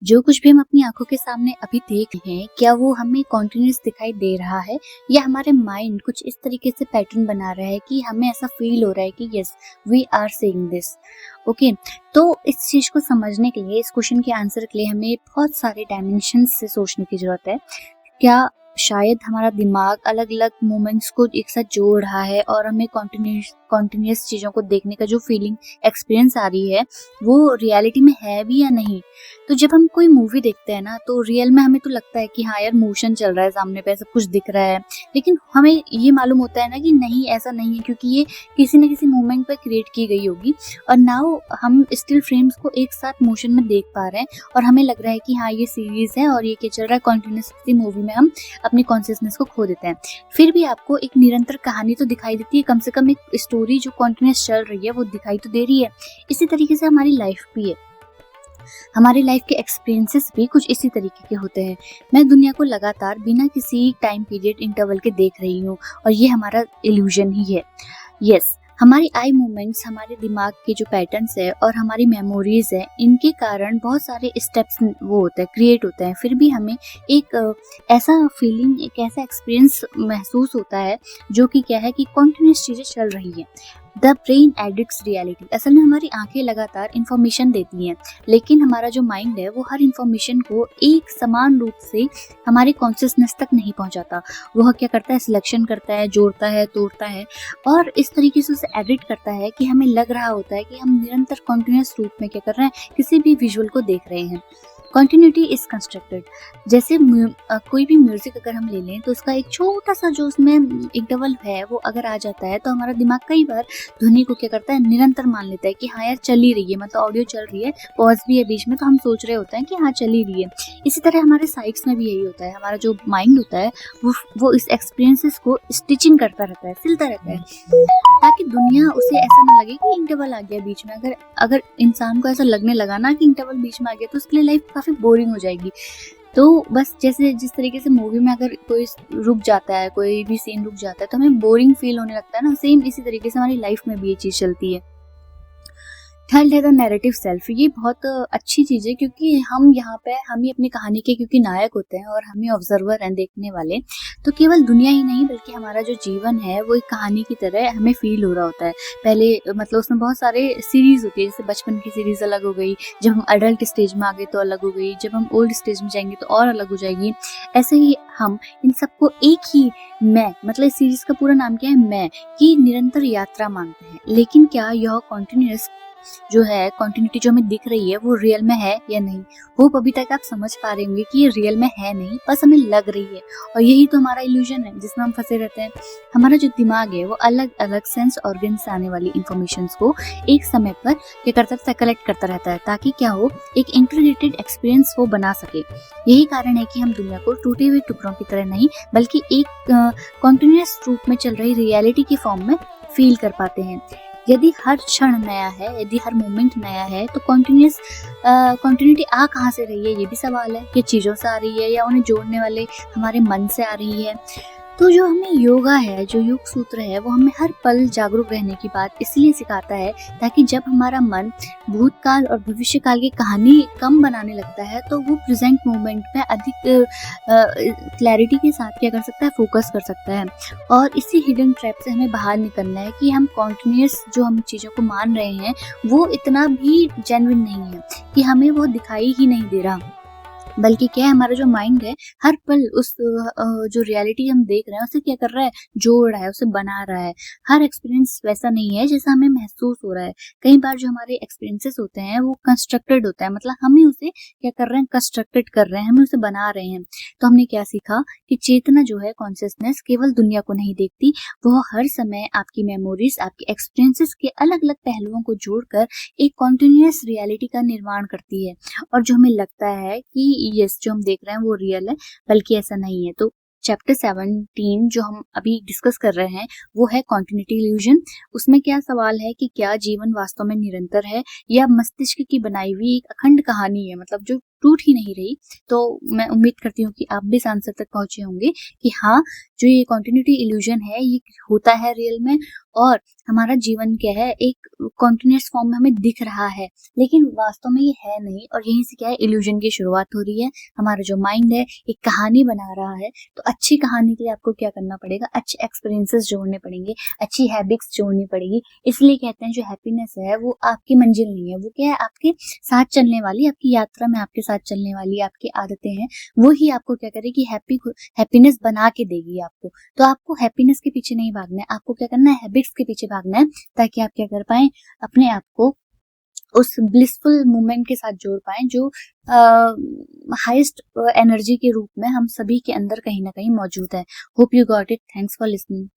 जो कुछ भी हम अपनी आंखों के सामने अभी देख रहे हैं, क्या वो हमें कॉन्टिन्यूस दिखाई दे रहा है या हमारे माइंड कुछ इस तरीके से पैटर्न बना रहा है कि हमें ऐसा फील हो रहा है कि yes we are seeing this. Okay, तो इस चीज को समझने के लिए, इस क्वेश्चन के आंसर के लिए हमें बहुत सारे डायमेंशन से सोचने की जरूरत है। क्या शायद हमारा दिमाग अलग अलग मोमेंट्स को एक साथ जोड़ रहा है और हमें कॉन्टिन्यूस चीज़ों को देखने का जो फीलिंग एक्सपीरियंस आ रही है वो रियलिटी में है भी या नहीं। तो जब हम कोई मूवी देखते हैं ना, तो रियल में हमें तो लगता है कि हाँ यार मोशन चल रहा है, सामने पे सब कुछ दिख रहा है, लेकिन हमें ये मालूम होता है ना कि नहीं, ऐसा नहीं है, क्योंकि ये किसी न किसी मोमेंट पर क्रिएट की गई होगी और नाउ हम स्टिल फ्रेम्स को एक साथ मोशन में देख पा रहे हैं और हमें लग रहा है कि हाँ ये सीरीज है और ये क्या चल रहा है, कॉन्टिन्यूस मूवी में हम अपनी कॉन्शियसनेस को खो देते हैं। फिर भी आपको एक निरंतर कहानी तो दिखाई देती है, कम से कम एक स्टोरी जो कॉन्टिन्यूस चल रही है वो दिखाई तो दे रही है। इसी तरीके से हमारी लाइफ भी है, हमारी लाइफ के एक्सपीरियंसेस भी कुछ इसी तरीके के होते हैं। मैं दुनिया को लगातार बिना किसी टाइम पीरियड इंटरवल के देख रही हूँ और ये हमारा इल्यूजन ही है। यस, हमारी आई मूवमेंट्स, हमारे दिमाग के जो पैटर्न्स है और हमारी मेमोरीज है, इनके कारण बहुत सारे स्टेप्स वो होते हैं, क्रिएट होते हैं। फिर भी हमें एक ऐसा फीलिंग, एक ऐसा एक्सपीरियंस महसूस होता है जो कि क्या है कि कॉन्टिन्यूस चीजें चल रही हैं। The brain addicts reality. असल में हमारी आंखें लगातार इंफॉर्मेशन देती हैं, लेकिन हमारा जो माइंड है वो हर इंफॉर्मेशन को एक समान रूप से हमारे कॉन्शियसनेस तक नहीं पहुंचाता। वह क्या करता है, सिलेक्शन करता है, जोड़ता है, तोड़ता है और इस तरीके से उसे एडिट करता है कि हमें लग रहा होता है कि हम निरंतर कॉन्टिन्यूस रूप में क्या कर रहे हैं, किसी भी विजुअल को देख रहे हैं। Continuity is constructed. जैसे कोई भी म्यूजिक अगर हम ले लें तो उसका एक छोटा सा जो उसमें इंटरवल है वो अगर आ जाता है तो हमारा दिमाग कई बार ध्वनि को क्या करता है, निरंतर मान लेता है कि हाँ यार चल ही रही है, मतलब ऑडियो चल रही है, पॉज भी है बीच में, तो हम सोच रहे होते हैं कि हाँ चल ही रही है। इसी तरह हमारे साइड्स में भी यही होता है, हमारा जो माइंड होता है वो इस एक्सपीरियंसेस को स्टिचिंग करता रहता है, सिलता रहता है, ताकि दुनिया उसे ऐसा ना लगे कि इंटरवल आ गया बीच में। अगर इंसान को ऐसा लगने लगा ना कि इंटरवल बीच में आ गया तो उसके लिए लाइफ काफी बोरिंग हो जाएगी। तो बस जैसे जिस तरीके से मूवी में अगर कोई रुक जाता है, कोई भी सीन रुक जाता है तो हमें बोरिंग फील होने लगता है ना, सेम इसी तरीके से हमारी लाइफ में भी ये चीज चलती है। थर्ड है द नैरेटिव सेल्फ। ये बहुत अच्छी चीज है क्योंकि हम यहाँ पे हम ही अपनी कहानी के क्योंकि नायक होते हैं और हम ही ऑब्जर्वर हैं, देखने वाले। तो केवल दुनिया ही नहीं बल्कि हमारा जो जीवन है वो एक कहानी की तरह हमें फील हो रहा होता है। पहले मतलब उसमें बहुत सारे सीरीज होती है, जैसे बचपन की सीरीज अलग हो गई, जब हम अडल्ट स्टेज में आ गए तो अलग हो गई, जब हम ओल्ड स्टेज में जाएंगे तो और अलग हो जाएगी। ऐसे ही हम इन सबको एक ही मैं, मतलब इस सीरीज का पूरा नाम क्या है, मैं की निरंतर यात्रा मानते हैं। लेकिन क्या यह कॉन्टिन्यूस जो है, कॉन्टिन्यूटी जो हमें दिख रही है वो रियल में है या नहीं? होप अभी तक आप समझ पा रहे होंगे कि ये रियल में है नहीं, बस हमें लग रही है। और यही तो हमारा इल्यूजन है जिसमें हम फंसे रहते हैं। हमारा जो दिमाग है वो अलग अलग सेंस ऑर्गन से आने वाली इंफॉर्मेशंस को एक समय पर क्या करता है, कलेक्ट करता रहता है, ताकि क्या हो, एक इंटीग्रेटेड एक्सपीरियंस वो बना सके। यही कारण है कि हम दुनिया को टूटे हुए टुकड़ों की तरह नहीं बल्कि एक कॉन्टिन्यूस रूप में चल रही रियलिटी के फॉर्म में फील कर पाते हैं। यदि हर क्षण नया है, यदि हर मोमेंट नया है, तो कॉन्टिन्यूटी आ कहाँ से रही है, ये भी सवाल है। कि चीज़ों से आ रही है या उन्हें जोड़ने वाले हमारे मन से आ रही है? तो जो हमें योगा है, जो योग सूत्र है, वो हमें हर पल जागरूक रहने की बात इसलिए सिखाता है ताकि जब हमारा मन भूतकाल और भविष्य काल की कहानी कम बनाने लगता है तो वो प्रेजेंट मोमेंट पे अधिक क्लैरिटी के साथ क्या कर सकता है, फोकस कर सकता है। और इसी हिडन ट्रैप से हमें बाहर निकलना है कि हम कॉन्टिन्यूस जो हम चीज़ों को मान रहे हैं वो इतना भी जेन्युइन नहीं है, कि हमें वो दिखाई ही नहीं दे रहा, बल्कि क्या है, हमारा जो माइंड है हर पल उस जो रियलिटी हम देख रहे हैं उसे क्या कर रहा है, जोड़ रहा है, उसे बना रहा है। हर एक्सपीरियंस वैसा नहीं है जैसा हमें महसूस हो रहा है। कई बार जो हमारे एक्सपीरियंसेस होते हैं वो कंस्ट्रक्टेड होता है, मतलब हम ही उसे क्या कर रहे हैं, कंस्ट्रक्टेड कर रहे हैं, हम उसे बना रहे हैं। तो हमने क्या सीखा कि चेतना जो है, कॉन्शियसनेस, केवल दुनिया को नहीं देखती, वो हर समय आपकी मेमोरीज, आपके एक्सपीरियंसेस के अलग अलग पहलुओं को जोड़कर एक कॉन्टिन्यूस रियलिटी का निर्माण करती है। और जो हमें लगता है कि यस जो हम देख रहे हैं वो रियल है, बल्कि ऐसा नहीं है। तो चैप्टर 17 जो हम अभी डिस्कस कर रहे हैं वो है कॉन्टिन्यूटी इल्यूजन। उसमें क्या सवाल है कि क्या जीवन वास्तव में निरंतर है या मस्तिष्क की बनाई हुई एक अखंड कहानी है, मतलब जो टूट ही नहीं रही। तो मैं उम्मीद करती हूँ कि आप भी इस आंसर तक पहुंचे होंगे कि हाँ, जो ये कॉन्टिन्यूटी इल्यूजन है ये होता है रियल में, और हमारा जीवन क्या है एक कॉन्टिन्यूस फॉर्म में हमें दिख रहा है, लेकिन वास्तव में ये है नहीं। और यहीं से क्या है, इल्यूजन की शुरुआत हो रही है। हमारा जो माइंड है एक कहानी बना रहा है। तो अच्छी कहानी के लिए आपको क्या करना पड़ेगा, अच्छे एक्सपीरियंसेस जोड़ने पड़ेंगे, अच्छी हैबिट्स जोड़नी पड़ेगी। इसलिए कहते हैं जो हैप्पीनेस है वो आपकी मंजिल नहीं है, वो क्या है आपके साथ चलने वाली, आपकी यात्रा में आपके साथ चलने वाली आपकी आदतें हैं, वो ही आपको क्या करेगी, हैप्पीनेस बना के देगी आपको। तो आपको हैप्पीनेस के पीछे नहीं भागना है, आपको क्या करना है, हैबिट्स के पीछे भागना है, ताकि आप क्या कर पाए, अपने आप को उस ब्लिसफुल मोमेंट के साथ जोड़ पाए जो हाईएस्ट एनर्जी के रूप में हम सभी के अंदर कहीं ना कहीं मौजूद है। Hope you got it. Thanks for listening.